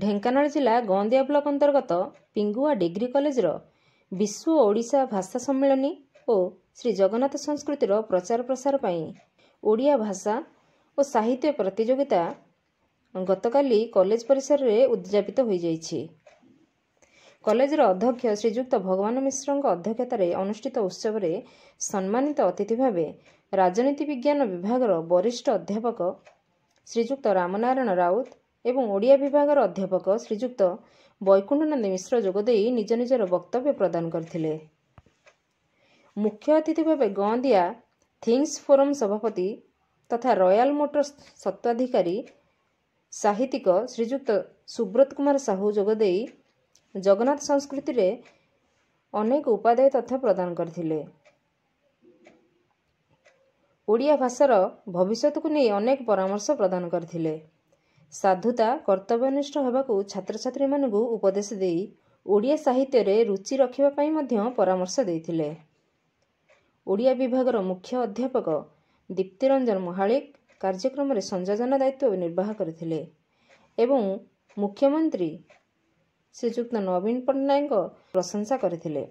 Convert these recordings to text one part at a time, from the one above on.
ଢେଙ୍କାନାଳ ଜିଲ୍ଲା ଗଅଁଦିଆ ବ୍ଲକ ଅନ୍ତର୍ଗତ ପିଙ୍ଗୁଆ ଡିଗ୍ରୀ କଲେଜର ବିଶ୍ୱ ଓଡ଼ିଶା ଭାଷା ସମ୍ମିଳନୀ ଓ ଶ୍ରୀ ଜଗନ୍ନାଥ ସଂସ୍କୃତିର ପ୍ରଚାର ପ୍ରସାର ପାଇଁ ଓଡ଼ିଆ ଭାଷା ଓ ସାହିତ୍ୟ ପ୍ରତିଯୋଗିତା ଗତକାଲି କଲେଜ ପରିସରରେ ଉଦ୍ଯାପିତ ହୋଇଯାଇଛି। କଲେଜର ଅଧ୍ୟକ୍ଷ ଶ୍ରୀଯୁକ୍ତ ଭଗବାନ ମିଶ୍ରଙ୍କ ଅଧ୍ୟକ୍ଷତାରେ ଅନୁଷ୍ଠିତ ଉତ୍ସବରେ ସମ୍ମାନିତ ଅତିଥି ଭାବେ ରାଜନୀତି ବିଜ୍ଞାନ ବିଭାଗର ବରିଷ୍ଠ ଅଧ୍ୟାପକ ଶ୍ରୀଯୁକ୍ତ ରାମନାରାୟଣ ରାଉତ ଏବଂ ଓଡ଼ିଆ ବିଭାଗର ଅଧ୍ୟାପକ ଶ୍ରୀଯୁକ୍ତ ବୈକୁଣ୍ଠନନ୍ଦୀ ମିଶ୍ର ଯୋଗଦେଇ ନିଜ ନିଜର ବକ୍ତବ୍ୟ ପ୍ରଦାନ କରିଥିଲେ। ମୁଖ୍ୟ ଅତିଥି ଭାବେ ଗଅଁଦିଆ ଥିଙ୍ଗସ୍ ଫୋରମ ସଭାପତି ତଥା ରୟାଲ ମୋଟର୍ସ ସ୍ୱତ୍ୱାଧିକାରୀ ସାହିତ୍ୟିକ ଶ୍ରୀଯୁକ୍ତ ସୁବ୍ରତ କୁମାର ସାହୁ ଯୋଗଦେଇ ଜଗନ୍ନାଥ ସଂସ୍କୃତିରେ ଅନେକ ଉପାଦେୟ ତଥ୍ୟ ପ୍ରଦାନ କରିଥିଲେ। ଓଡ଼ିଆ ଭାଷାର ଭବିଷ୍ୟତକୁ ନେଇ ଅନେକ ପରାମର୍ଶ ପ୍ରଦାନ କରିଥିଲେ। ସାଧୁତା କର୍ତ୍ତବ୍ୟନିଷ୍ଠ ହେବାକୁ ଛାତ୍ରଛାତ୍ରୀମାନଙ୍କୁ ଉପଦେଶ ଦେଇ ଓଡ଼ିଆ ସାହିତ୍ୟରେ ରୁଚି ରଖିବା ପାଇଁ ମଧ୍ୟ ପରାମର୍ଶ ଦେଇଥିଲେ। ଓଡ଼ିଆ ବିଭାଗର ମୁଖ୍ୟ ଅଧ୍ୟାପକ ଦୀପ୍ତିରଞ୍ଜନ ମହାଳିକ କାର୍ଯ୍ୟକ୍ରମରେ ସଂଯୋଜନା ଦାୟିତ୍ୱ ନିର୍ବାହ କରିଥିଲେ ଏବଂ ମୁଖ୍ୟମନ୍ତ୍ରୀ ଶ୍ରୀଯୁକ୍ତ ନବୀନ ପଟ୍ଟନାୟକଙ୍କ ପ୍ରଶଂସା କରିଥିଲେ।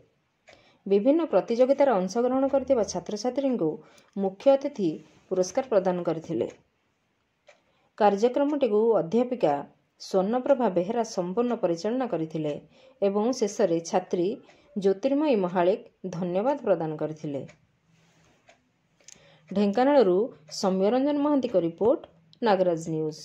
ବିଭିନ୍ନ ପ୍ରତିଯୋଗିତାରେ ଅଂଶଗ୍ରହଣ କରିଥିବା ଛାତ୍ରଛାତ୍ରୀଙ୍କୁ ମୁଖ୍ୟ ଅତିଥି ପୁରସ୍କାର ପ୍ରଦାନ କରିଥିଲେ। କାର୍ଯ୍ୟକ୍ରମଟିକୁ ଅଧ୍ୟାପିକା ସ୍ୱର୍ଣ୍ଣପ୍ରଭା ବେହେରା ସମ୍ପୂର୍ଣ୍ଣ ପରିଚାଳନା କରିଥିଲେ ଏବଂ ଶେଷରେ ଛାତ୍ରୀ ଜ୍ୟୋତିର୍ମୟୀ ମହାଳିକ ଧନ୍ୟବାଦ ପ୍ରଦାନ କରିଥିଲେ। ଢେଙ୍କାନାଳରୁ ସୌମ୍ୟରଞ୍ଜନ ମହାନ୍ତିଙ୍କ ରିପୋର୍ଟ, ନାଗରାଜ ନ୍ୟୁଜ।